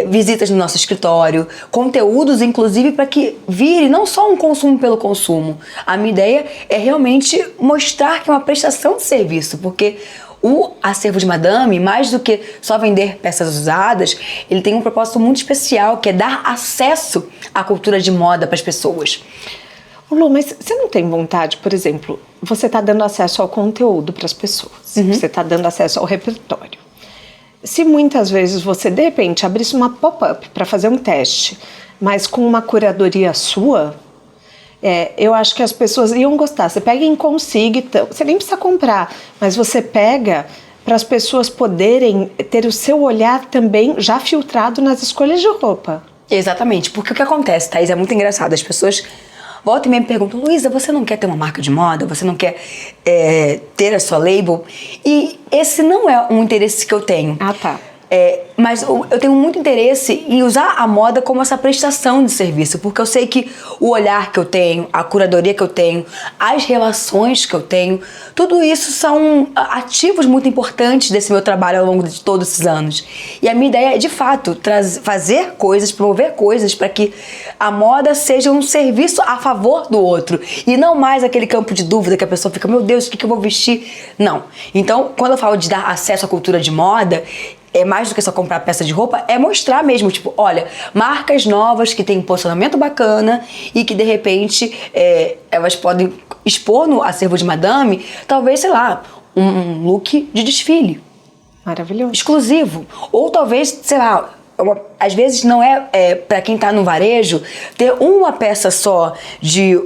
visitas no nosso escritório, conteúdos, inclusive, para que vire não só um consumo pelo consumo. A minha ideia é realmente mostrar que é uma prestação de serviço, porque o acervo de Madame, mais do que só vender peças usadas, ele tem um propósito muito especial, que é dar acesso à cultura de moda para as pessoas. Lu, mas você não tem vontade, por exemplo, você está dando acesso ao conteúdo para as pessoas, você está dando acesso ao repertório. Se muitas vezes você, de repente, abrisse uma pop-up para fazer um teste, mas com uma curadoria sua, eu acho que as pessoas iam gostar. Você pega em consigne, você nem precisa comprar, mas você pega para as pessoas poderem ter o seu olhar também já filtrado nas escolhas de roupa. Exatamente, porque o que acontece, Thaís, é muito engraçado. As pessoas voltam e me perguntam, Luísa, você não quer ter uma marca de moda? Você não quer ter a sua label? E esse não é um interesse que eu tenho. Ah, tá. Mas eu tenho muito interesse em usar a moda como essa prestação de serviço, porque eu sei que o olhar que eu tenho, a curadoria que eu tenho, as relações que eu tenho, tudo isso são ativos muito importantes desse meu trabalho ao longo de todos esses anos. E a minha ideia é, de fato, fazer coisas, promover coisas para que a moda seja um serviço a favor do outro e não mais aquele campo de dúvida que a pessoa fica, meu Deus, o que eu vou vestir? Não. Então, quando eu falo de dar acesso à cultura de moda, é mais do que só comprar peça de roupa, é mostrar mesmo, tipo, olha, marcas novas que têm um posicionamento bacana e que de repente elas podem expor no acervo de madame, talvez, sei lá, um look de desfile. Maravilhoso. Exclusivo. Ou talvez, sei lá, às vezes não para quem tá no varejo, ter uma peça só de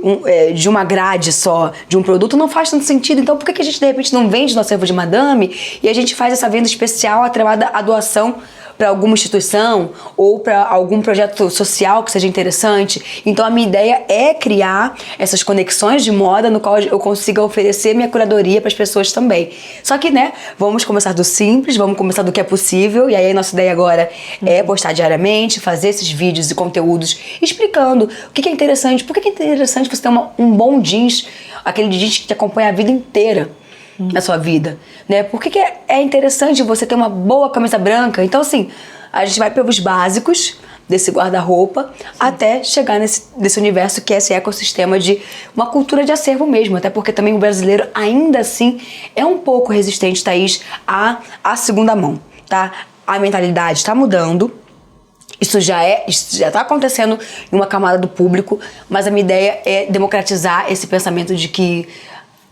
uma grade só de um produto não faz tanto sentido. Então por que a gente de repente não vende no acervo de madame e a gente faz essa venda especial atrelada à doação para alguma instituição ou para algum projeto social que seja interessante? Então a minha ideia é criar essas conexões de moda no qual eu consiga oferecer minha curadoria para as pessoas também. Só que, né, vamos começar do simples, vamos começar do que é possível, e aí a nossa ideia agora é postar diariamente, fazer esses vídeos e conteúdos explicando o que é interessante, por que é interessante você ter um bom jeans, aquele jeans que te acompanha a vida inteira na sua vida, né? Por que é interessante você ter uma boa camisa branca? Então, assim, a gente vai pelos básicos desse guarda-roupa até chegar nesse universo que é esse ecossistema de uma cultura de acervo mesmo, até porque também o brasileiro ainda assim é um pouco resistente, Thaís, à segunda mão, tá? A mentalidade está mudando. Isso já está acontecendo em uma camada do público, mas a minha ideia é democratizar esse pensamento de que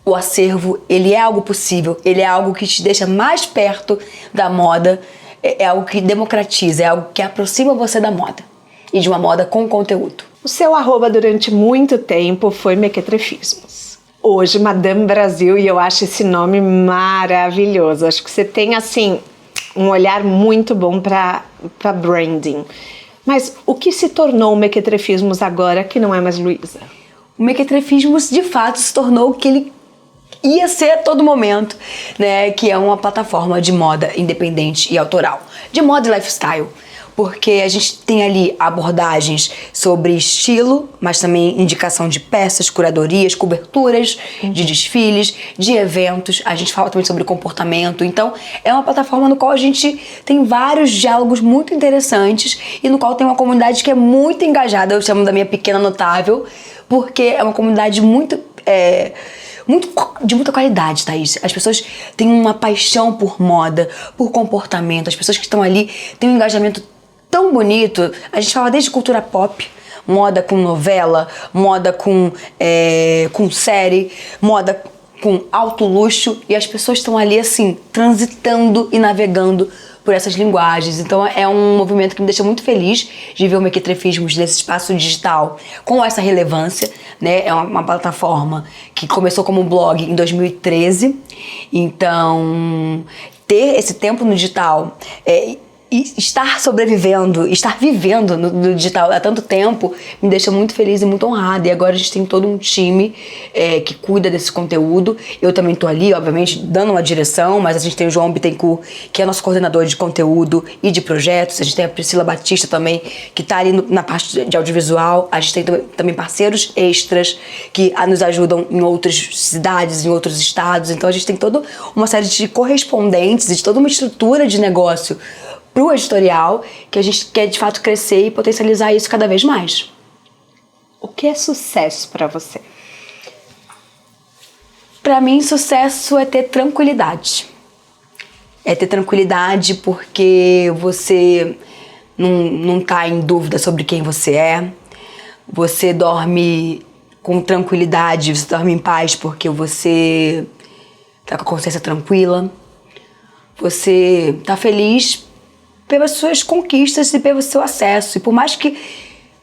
o acervo, ele é algo possível, ele é algo que te deixa mais perto da moda, é algo que democratiza, é algo que aproxima você da moda e de uma moda com conteúdo. O seu arroba durante muito tempo foi Mequetrefismos. Hoje, Madame Brasil, e eu acho esse nome maravilhoso. Acho que você tem, assim, um olhar muito bom para branding. Mas o que se tornou o Mequetrefismos agora que não é mais Luísa? O Mequetrefismos, de fato, se tornou o que ele ia ser a todo momento, né? Que é uma plataforma de moda independente e autoral, de moda e lifestyle. Porque a gente tem ali abordagens sobre estilo, mas também indicação de peças, curadorias, coberturas de desfiles, de eventos. A gente fala também sobre comportamento. Então, é uma plataforma no qual a gente tem vários diálogos muito interessantes e no qual tem uma comunidade que é muito engajada. Eu chamo da minha pequena notável, porque é uma comunidade de muita qualidade, Thaís. As pessoas têm uma paixão por moda, por comportamento. As pessoas que estão ali têm um engajamento tão bonito. A gente fala desde cultura pop, moda com novela, moda com série, moda com alto luxo. E as pessoas estão ali, assim, transitando e navegando por essas linguagens. Então é um movimento que me deixa muito feliz de ver o Mequetrefismos nesse espaço digital com essa relevância, né? É uma plataforma que começou como um blog em 2013, então ter esse tempo no digital e estar sobrevivendo, estar vivendo no digital há tanto tempo me deixa muito feliz e muito honrada. E agora a gente tem todo um time que cuida desse conteúdo. Eu também estou ali, obviamente, dando uma direção, mas a gente tem o João Bittencourt, que é nosso coordenador de conteúdo e de projetos. A gente tem a Priscila Batista também, que está ali na parte de audiovisual. A gente tem também parceiros extras que nos ajudam em outras cidades, em outros estados. Então a gente tem toda uma série de correspondentes e de toda uma estrutura de negócio pro editorial, que a gente quer de fato crescer e potencializar isso cada vez mais. O que é sucesso para você? Para mim, sucesso é ter tranquilidade. É ter tranquilidade porque você não tá em dúvida sobre quem você é. Você dorme com tranquilidade, você dorme em paz porque você tá com a consciência tranquila. Você tá feliz pelas suas conquistas e pelo seu acesso. E por mais que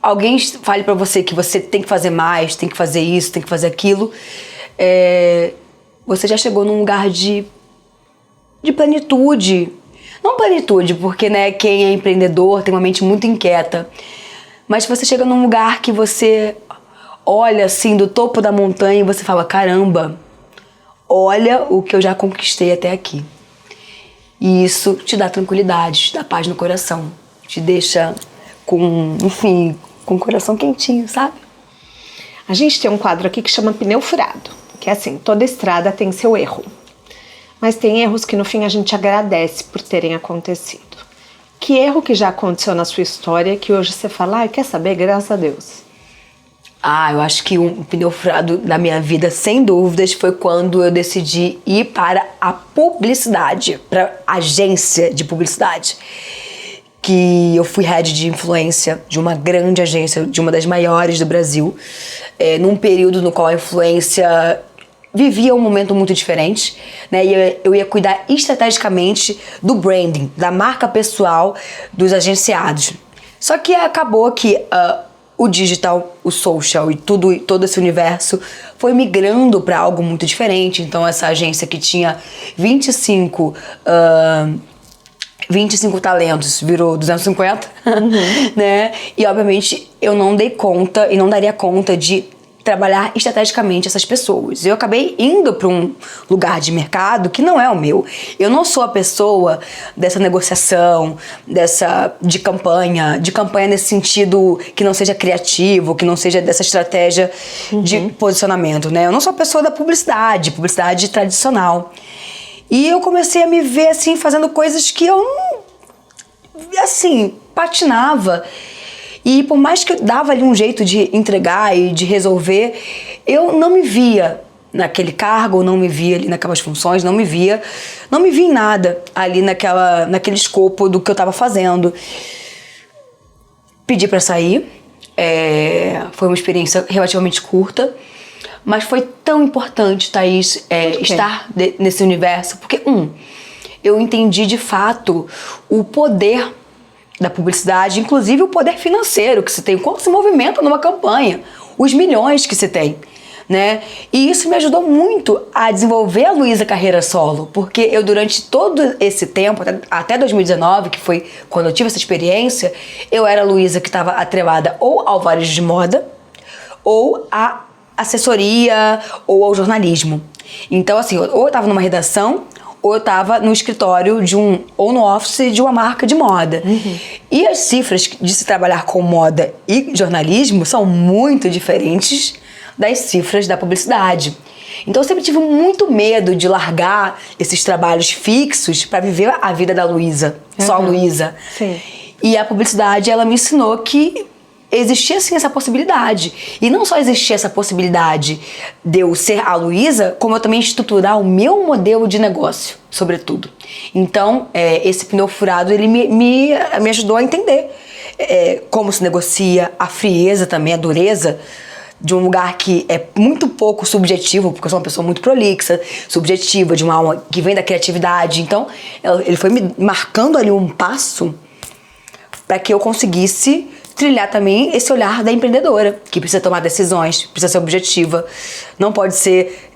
alguém fale pra você que você tem que fazer mais, tem que fazer isso, tem que fazer aquilo, você já chegou num lugar de plenitude. Não plenitude, porque, né, quem é empreendedor tem uma mente muito inquieta. Mas você chega num lugar que você olha assim do topo da montanha e você fala, caramba, olha o que eu já conquistei até aqui. E isso te dá tranquilidade, te dá paz no coração. Te deixa com o coração quentinho, sabe? A gente tem um quadro aqui que chama Pneu Furado. Que é assim, toda estrada tem seu erro. Mas tem erros que no fim a gente agradece por terem acontecido. Que erro que já aconteceu na sua história que hoje você fala, quer saber? Graças a Deus. Eu acho que um pneu furado da minha vida, sem dúvidas, foi quando eu decidi ir para a publicidade, para agência de publicidade. Que eu fui head de influência de uma grande agência, de uma das maiores do Brasil, num período no qual a influência vivia um momento muito diferente, né? E eu ia cuidar estrategicamente do branding, da marca pessoal dos agenciados. Só que acabou que o digital, o social e todo esse universo foi migrando para algo muito diferente. Então essa agência que tinha 25 talentos virou 250, né? E obviamente eu não dei conta e não daria conta de trabalhar estrategicamente essas pessoas. Eu acabei indo para um lugar de mercado que não é o meu. Eu não sou a pessoa dessa negociação, de campanha nesse sentido que não seja criativo, que não seja dessa estratégia de posicionamento, né? Eu não sou a pessoa da publicidade tradicional. E eu comecei a me ver, assim, fazendo coisas que eu não, assim, patinava. E por mais que eu dava ali um jeito de entregar e de resolver, eu não me via naquele cargo, não me via ali naquelas funções, não me via em nada ali naquele escopo do que eu estava fazendo. Pedi para sair, foi uma experiência relativamente curta, mas foi tão importante, Thaís, estar nesse universo, porque, eu entendi de fato o poder da publicidade, inclusive o poder financeiro que se tem, como se movimenta numa campanha, os milhões que se tem, né? E isso me ajudou muito a desenvolver a Luísa carreira solo, porque eu durante todo esse tempo, até 2019, que foi quando eu tive essa experiência, eu era a Luísa que estava atrelada ou ao varejo de moda, ou à assessoria, ou ao jornalismo. Então, assim, ou eu estava numa redação, ou eu estava no escritório ou no office de uma marca de moda. E as cifras de se trabalhar com moda e jornalismo são muito diferentes das cifras da publicidade. Então eu sempre tive muito medo de largar esses trabalhos fixos para viver a vida da Luísa, só a Luísa. E a publicidade, ela me ensinou que existia sim essa possibilidade. E não só existia essa possibilidade de eu ser a Luísa, como eu também estruturar o meu modelo de negócio, sobretudo. Então, esse pneu furado, ele me ajudou a entender como se negocia, a frieza também, a dureza de um lugar que é muito pouco subjetivo, porque eu sou uma pessoa muito prolixa, subjetiva, de uma alma que vem da criatividade. Então, ele foi me marcando ali um passo para que eu conseguisse trilhar também esse olhar da empreendedora, que precisa tomar decisões, precisa ser objetiva, não pode ser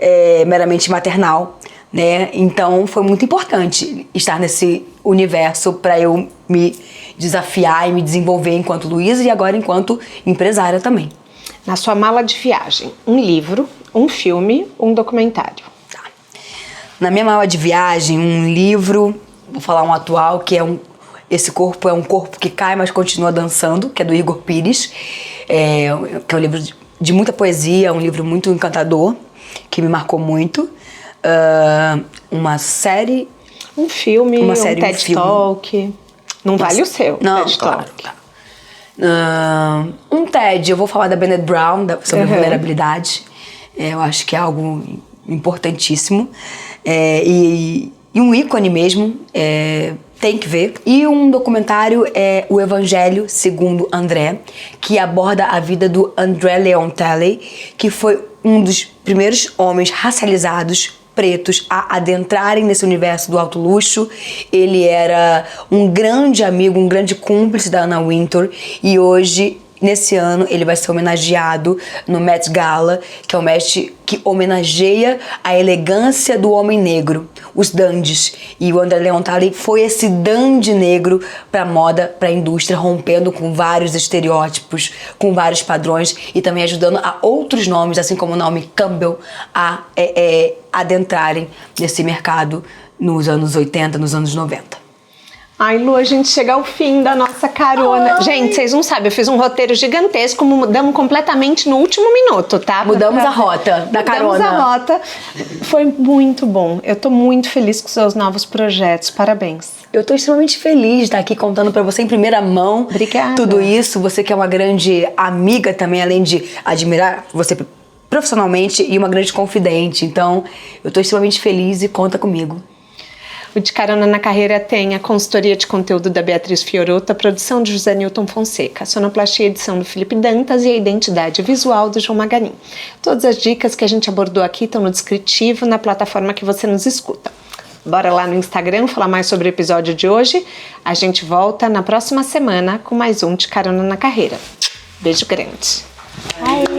meramente maternal, né? Então foi muito importante estar nesse universo para eu me desafiar e me desenvolver enquanto Luísa e agora enquanto empresária também. Na sua mala de viagem, um livro, um filme, um documentário. Tá. Na minha mala de viagem, um livro, vou falar um atual, que é Esse Corpo é um Corpo que Cai, mas Continua Dançando, que é do Igor Pires, que é um livro de muita poesia, um livro muito encantador, que me marcou muito. Uma série... Um filme, um TED Talk. Não vale o seu, não, TED claro, Talk. Claro. Um TED, eu vou falar da Brené Brown, sobre vulnerabilidade. Eu acho que é algo importantíssimo. E um ícone mesmo, tem que ver. E um documentário é O Evangelho segundo André, que aborda a vida do André Leontelli, que foi um dos primeiros homens racializados pretos a adentrarem nesse universo do alto luxo. Ele era um grande amigo, um grande cúmplice da Anna Wintour, e hoje, nesse ano, ele vai ser homenageado no Met Gala, que é o Met que homenageia a elegância do homem negro, os dandies. E o André Leontelli foi esse dandy negro para a moda, para a indústria, rompendo com vários estereótipos, com vários padrões e também ajudando a outros nomes, assim como o nome Campbell, a adentrarem nesse mercado nos anos 80, nos anos 90. Ai, Lu, a gente chega ao fim da nossa carona. Ai. Gente, vocês não sabem, eu fiz um roteiro gigantesco, mudamos completamente no último minuto, tá? Mudamos a rota da carona. Mudamos a rota. Foi muito bom. Eu tô muito feliz com os seus novos projetos. Parabéns. Eu tô extremamente feliz de estar aqui contando pra você em primeira mão. Obrigada. Tudo isso. Você que é uma grande amiga também, além de admirar você profissionalmente e uma grande confidente. Então, eu tô extremamente feliz e conta comigo. O De Carona na Carreira tem a consultoria de conteúdo da Beatriz Fiorotto, a produção de José Newton Fonseca, a sonoplastia e edição do Felipe Dantas e a identidade visual do João Maganin. Todas as dicas que a gente abordou aqui estão no descritivo, na plataforma que você nos escuta. Bora lá no Instagram falar mais sobre o episódio de hoje. A gente volta na próxima semana com mais um De Carona na Carreira. Beijo grande. Ai.